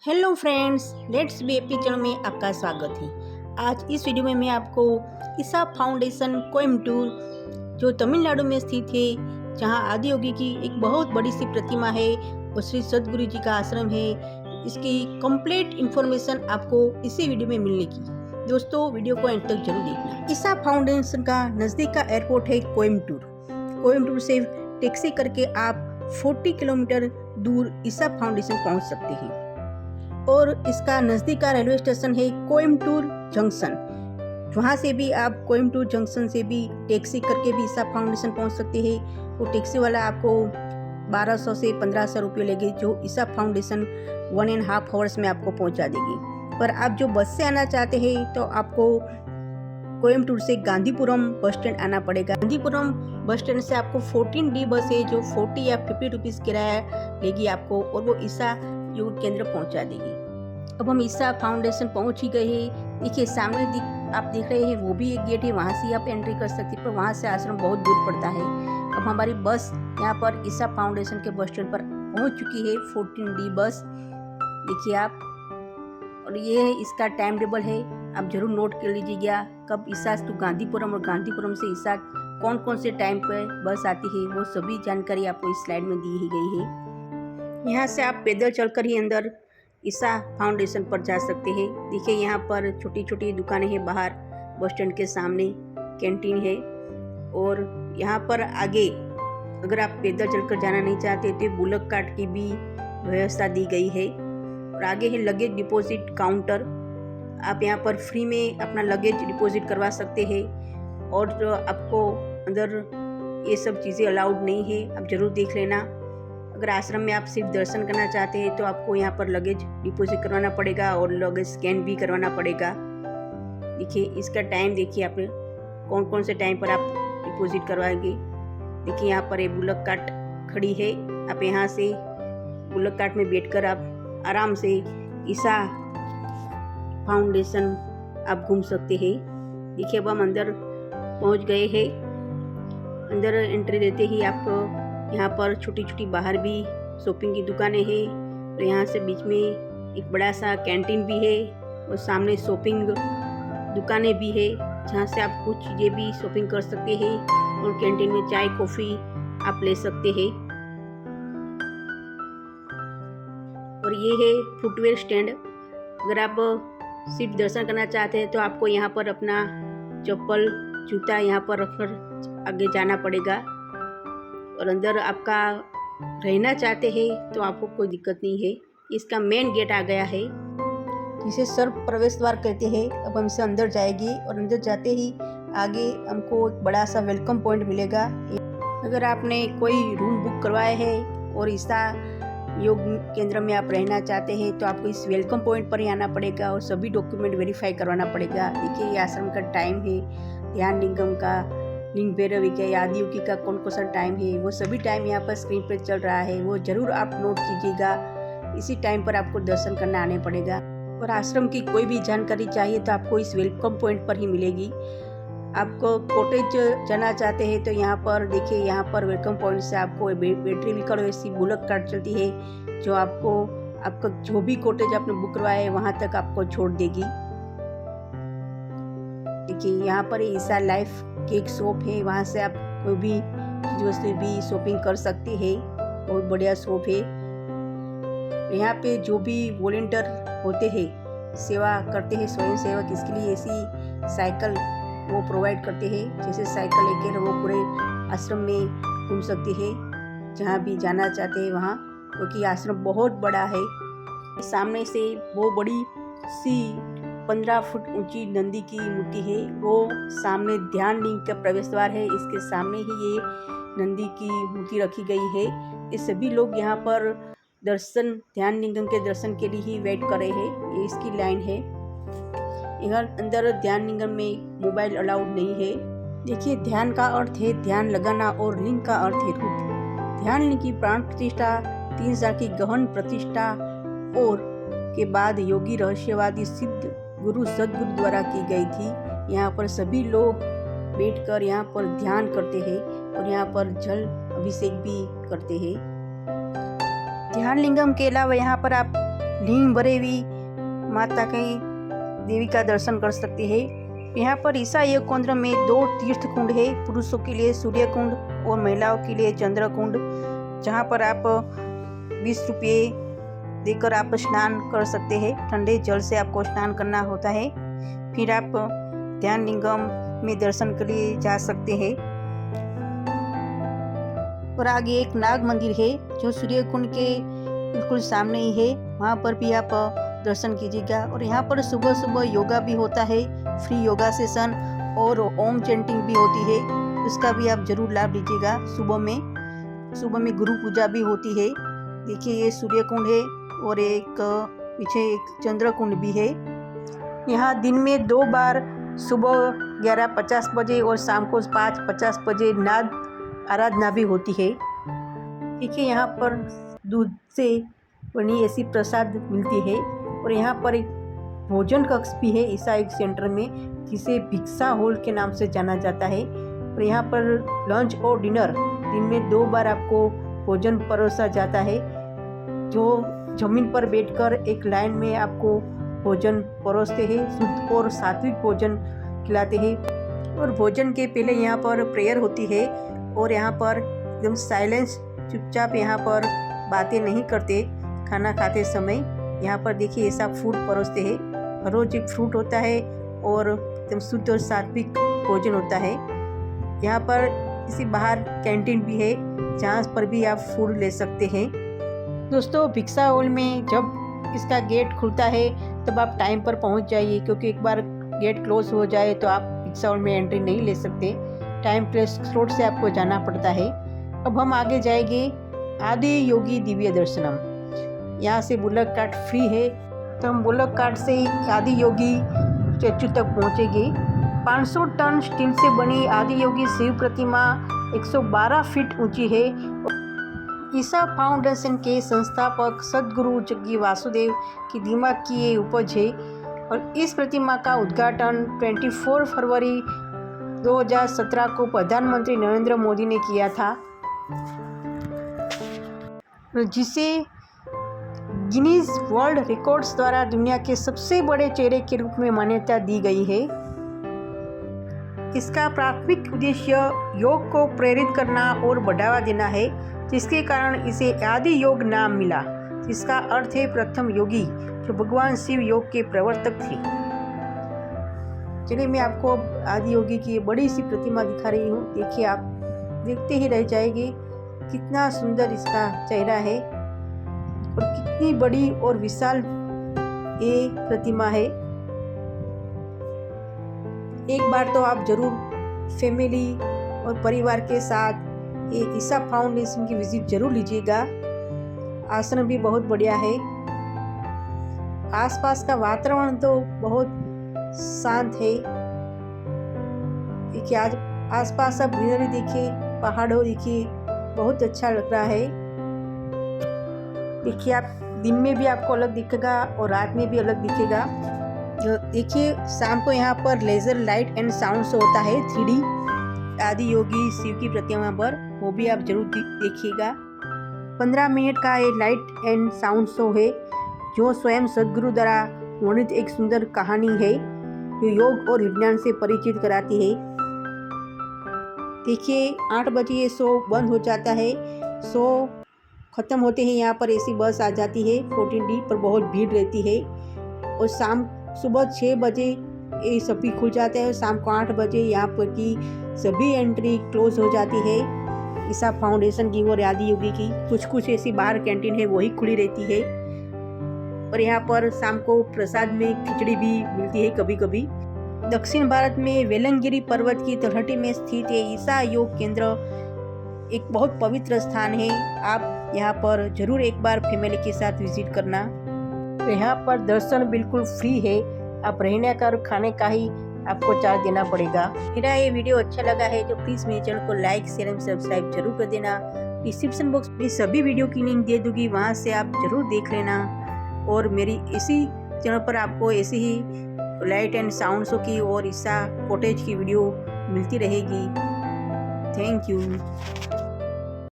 Hello friends, let's be happy channel में आपका स्वागत है। आज इस वीडियो में मैं आपको ईसा फाउंडेशन कोयम्बटूर जो तमिलनाडु में स्थित है, जहां आदि योगी की एक बहुत बड़ी सी प्रतिमा है और श्री सद्गुरु जी का आश्रम है, इसकी कंप्लीट इन्फॉर्मेशन आपको इसी वीडियो में मिलने की। दोस्तों, वीडियो को एंड तक जरूर देखना। ईसा फाउंडेशन का नज़दीक का एयरपोर्ट है कोयम्बटूर से टैक्सी करके आप 40 किलोमीटर दूर ईसा फाउंडेशन पहुंच सकते हैं और इसका नज़दीक का रेलवे स्टेशन है कोयम्बटूर जंक्शन। वहाँ से भी आप कोयम्बटूर जंक्शन से भी टैक्सी करके भी ईसा फाउंडेशन पहुँच सकते हैं। वो टैक्सी वाला आपको 1200 से 1500 रुपये लेगी, जो ईसा फाउंडेशन 1.5 आवर्स में आपको पहुँचा देगी। पर आप जो बस से आना चाहते हैं तो आपको कोयम्बटूर से गांधीपुरम बस स्टैंड आना पड़ेगा। गांधीपुरम बस स्टैंड से आपको 14D बस है जो 40 या 50 रुपीज़ किराया लेगी आपको, और वो ईसा योग केंद्र पहुंचा देगी। अब हम ईसा फाउंडेशन पहुंच ही गए हैं। देखिए सामने आप देख रहे हैं, वो भी एक गेट है, वहां से आप एंट्री कर सकते हैं, पर वहां से आश्रम बहुत दूर पड़ता है। अब हमारी बस यहाँ पर ईसा फाउंडेशन के बस स्टैंड पर पहुंच चुकी है, 14D बस देखिए आप। और ये है इसका टाइम टेबल है, आप जरूर नोट कर लीजिएगा कब ईसा टू गांधीपुरम और गांधीपुरम से ईसा कौन कौन से टाइम पर बस आती है, वो सभी जानकारी आपको इस स्लाइड में दी ही गई है। यहाँ से आप पैदल चलकर ही अंदर ईसा फाउंडेशन पर जा सकते हैं। देखिए यहाँ पर छोटी छोटी दुकानें हैं, बाहर बस स्टैंड के सामने कैंटीन है, और यहाँ पर आगे अगर आप पैदल चलकर जाना नहीं चाहते तो बुलक कार्ट की भी व्यवस्था दी गई है। और आगे है लगेज डिपॉजिट काउंटर, आप यहाँ पर फ्री में अपना लगेज डिपॉजिट करवा सकते हैं, और जो आपको अंदर ये सब चीज़ें अलाउड नहीं है, आप ज़रूर देख लेना। अगर आश्रम में आप सिर्फ दर्शन करना चाहते हैं तो आपको यहाँ पर लगेज डिपॉजिट करवाना पड़ेगा और लगेज स्कैन भी करवाना पड़ेगा। देखिए इसका टाइम देखिए, आप कौन कौन से टाइम पर आप डिपॉजिट करवाएंगे। देखिए यहाँ पर एक बुलक कार्ट खड़ी है, आप यहाँ से बुलक कार्ट में बैठकर आप आराम से ईसा फाउंडेशन आप घूम सकते हैं। देखिए अब हम अंदर पहुँच गए हैं। अंदर एंट्री देते ही आपको यहाँ पर छोटी छोटी बाहर भी शॉपिंग की दुकानें हैं, और यहाँ से बीच में एक बड़ा सा कैंटीन भी है, और सामने शॉपिंग दुकानें भी है जहाँ से आप कुछ चीज़ें भी शॉपिंग कर सकते हैं, और कैंटीन में चाय कॉफ़ी आप ले सकते हैं। और ये है फुटवेयर स्टैंड, अगर आप सिर्फ दर्शन करना चाहते हैं तो आपको यहाँ पर अपना चप्पल जूता यहाँ पर रखकर आगे जाना पड़ेगा। और अंदर आपका रहना चाहते हैं तो आपको कोई दिक्कत नहीं है। इसका मेन गेट आ गया है, जिसे सर्व प्रवेश द्वार कहते हैं। अब हम इसे अंदर जाएंगे, और अंदर जाते ही आगे हमको एक बड़ा सा वेलकम पॉइंट मिलेगा। अगर आपने कोई रूम बुक करवाए हैं और ईसा योग केंद्र में आप रहना चाहते हैं तो आपको इस वेलकम पॉइंट पर ही आना पड़ेगा और सभी डॉक्यूमेंट वेरीफाई करवाना पड़ेगा। देखिए ये आश्रम का टाइम है, ध्यान लिंगम का, लिंग भैरवी का, आदि योगी का कौन कौन सा टाइम है, वो सभी टाइम यहाँ पर स्क्रीन पर चल रहा है, वो जरूर आप नोट कीजिएगा। इसी टाइम पर आपको दर्शन करना आने पड़ेगा। और आश्रम की कोई भी जानकारी चाहिए तो आपको इस वेलकम पॉइंट पर ही मिलेगी। आपको कॉटेज जाना चाहते हैं तो यहाँ पर देखिए, यहाँ पर वेलकम पॉइंट से आपको बैटरी व्हीकल वैसी बुलक कार्ट चलती है, जो आपको आपका जो भी कॉटेज आपने बुक करवाया है वहाँ तक आपको छोड़ देगी। देखिए यहाँ पर ईसा लाइफ केक शॉप है, वहाँ से आप कोई भी चीज वस्तु भी शॉपिंग कर सकते हैं, बहुत बढ़िया शॉप है। यहाँ पे जो भी वॉलंटियर होते हैं, सेवा करते हैं, स्वयं सेवक, इसके लिए ऐसी साइकिल वो प्रोवाइड करते हैं, जैसे साइकिल लेकर वो पूरे आश्रम में घूम सकते हैं जहाँ भी जाना चाहते हैं वहाँ, क्योंकि आश्रम बहुत बड़ा है। सामने से वो बड़ी सी 15 फुट ऊंची नंदी की मूर्ति है, वो सामने ध्यान लिंग का प्रवेश द्वार है, इसके सामने ही ये नंदी की मूर्ति रखी गई है। ये सभी लोग यहाँ पर दर्शन, ध्यान लिंगम के दर्शन के लिए ही वेट कर रहे हैं। ये इसकी लाइन है। यहाँ अंदर ध्यान लिंगम में मोबाइल अलाउड नहीं है। देखिए ध्यान का अर्थ है ध्यान लगाना, और लिंग का अर्थ है रूप। ध्यान लिंग की प्राण प्रतिष्ठा 3 साल की गहन प्रतिष्ठा और के बाद योगी रहस्यवादी सिद्ध गुरु सद्गुरु द्वारा की गई थी। यहाँ पर सभी लोग बैठकर यहाँ पर ध्यान करते हैं और यहाँ पर जल अभिषेक भी करते हैं। ध्यान लिंगम के अलावा यहाँ पर आप लिंग भरे हुई माता की देवी का दर्शन कर सकते हैं। यहाँ पर ईसा योग केंद्र में 2 तीर्थ कुंड है, पुरुषों के लिए सूर्य कुंड और महिलाओं के लिए चंद्र कुंड, जहाँ पर आप 20 रुपये देकर आप स्नान कर सकते हैं। ठंडे जल से आपको स्नान करना होता है। फिर आप ध्यान लिंगम में दर्शन के लिए जा सकते हैं। और आगे एक नाग मंदिर है जो सूर्य कुंड के बिल्कुल सामने ही है, वहाँ पर भी आप दर्शन कीजिएगा। और यहाँ पर सुबह सुबह योगा भी होता है, फ्री योगा सेशन, और ओम चैंटिंग भी होती है, उसका भी आप जरूर लाभ लीजिएगा। सुबह में गुरु पूजा भी होती है। देखिए ये सूर्य कुंड है और एक पीछे एक चंद्र कुंड भी है। यहाँ दिन में 2 बार सुबह 11:50 बजे और शाम को 5:50 बजे नाद आराधना भी होती है। देखिए यहाँ पर दूध से बनी ऐसी प्रसाद मिलती है। और यहाँ पर एक भोजन कक्ष भी है ईसा योग सेंटर में, जिसे भिक्षा हॉल के नाम से जाना जाता है। और यहाँ पर लंच और डिनर दिन में 2 बार आपको भोजन परोसा जाता है, जो जमीन पर बैठकर एक लाइन में आपको भोजन परोसते हैं, शुद्ध और सात्विक भोजन खिलाते हैं। और भोजन के पहले यहाँ पर प्रेयर होती है और यहाँ पर एकदम साइलेंस, चुपचाप यहाँ पर बातें नहीं करते खाना खाते समय। यहाँ पर देखिए ऐसा फूड परोसते हैं, हर रोज एक फ्रूट होता है और एकदम शुद्ध और सात्विक भोजन होता है। यहाँ पर इसी बाहर कैंटीन भी है, जहाँ पर भी आप फूड ले सकते हैं। दोस्तों भिक्षा हॉल में जब इसका गेट खुलता है तब आप टाइम पर पहुँच जाइए, क्योंकि एक बार गेट क्लोज हो जाए तो आप भिक्षा हॉल में एंट्री नहीं ले सकते, टाइम प्लेस स्लॉट से आपको जाना पड़ता है। अब हम आगे जाएंगे आदि योगी दिव्य दर्शनम। यहाँ से बुलेट कार्ट फ्री है, तो हम बुलेट कार्ट से आदि योगी स्टैचू तक पहुँचेंगे। 500 टन स्टील से बनी आदि योगी शिव प्रतिमा 112 फीट ऊंची है। ईसा फाउंडेशन के संस्थापक सद्गुरु जग्गी वासुदेव की दिमाग की ये उपज है। और इस प्रतिमा का उद्घाटन 24 फरवरी 2017 को प्रधानमंत्री नरेंद्र मोदी ने किया था, जिसे गिनीज वर्ल्ड रिकॉर्ड्स द्वारा दुनिया के सबसे बड़े चेहरे के रूप में मान्यता दी गई है। इसका प्राथमिक उद्देश्य योग को प्रेरित करना और बढ़ावा देना है, जिसके कारण इसे आदि योग नाम मिला, जिसका अर्थ है प्रथम योगी, जो भगवान शिव योग के प्रवर्तक थे। चलिए मैं आपको अब आदि योगी की बड़ी सी प्रतिमा दिखा रही हूँ। देखिए आप देखते ही रह जाएंगे, कितना सुंदर इसका चेहरा है और कितनी बड़ी और विशाल ये प्रतिमा है। एक बार तो आप जरूर फैमिली और परिवार के साथ ये ईसा फाउंडेशन की विजिट जरूर लीजिएगा। आश्रम भी बहुत बढ़िया है, आसपास का वातावरण तो बहुत शांत है। देखिए आज आसपास आप ग्रीनरी देखिए, पहाड़ों देखिए, बहुत अच्छा लग रहा है। देखिए आप दिन में भी आपको अलग दिखेगा और रात में भी अलग दिखेगा। जो देखिए शाम को यहाँ पर laser light and sound show होता है 3D आदि योगी शिव की प्रतिमा पर, वो भी आप जरूर देखिएगा। 15 मिनट का ये लाइट एंड साउंड शो है, जो स्वयं सद्गुरु द्वारा वर्णित एक सुंदर कहानी है, जो योग और विज्ञान से परिचित कराती है। देखिए 8 बजे ये शो बंद हो जाता है। शो ख़त्म होते ही यहाँ पर ऐसी बस आ जाती है 14D पर, बहुत भीड़ रहती है। और सुबह 6 बजे ये सभी खुल जाते हैं और शाम को 8 बजे यहाँ पर की सभी एंट्री क्लोज हो जाती है। ईसा फाउंडेशन की और आदि योगी की कुछ ऐसी बाहर कैंटीन है वही खुली रहती है। और यहाँ पर शाम को प्रसाद में खिचड़ी भी मिलती है कभी कभी। दक्षिण भारत में वेलंगिरी पर्वत की तलहटी में स्थित है ईसा योग केंद्र एक बहुत पवित्र स्थान है। आप यहाँ पर जरूर एक बार फैमिली के साथ विजिट करना। यहाँ पर दर्शन बिल्कुल फ्री है, आप रहने का और खाने का ही आपको चार्ज देना पड़ेगा। मेरा ये वीडियो अच्छा लगा है तो प्लीज़ मेरे चैनल को लाइक शेयर एंड सब्सक्राइब जरूर कर देना। डिस्क्रिप्शन बॉक्स में सभी वीडियो की लिंक दे दूँगी, वहाँ से आप जरूर देख लेना। और मेरी इसी चैनल पर आपको ऐसी ही लाइट एंड साउंड शो की और ईसा फुटेज की वीडियो मिलती रहेगी। Thank you.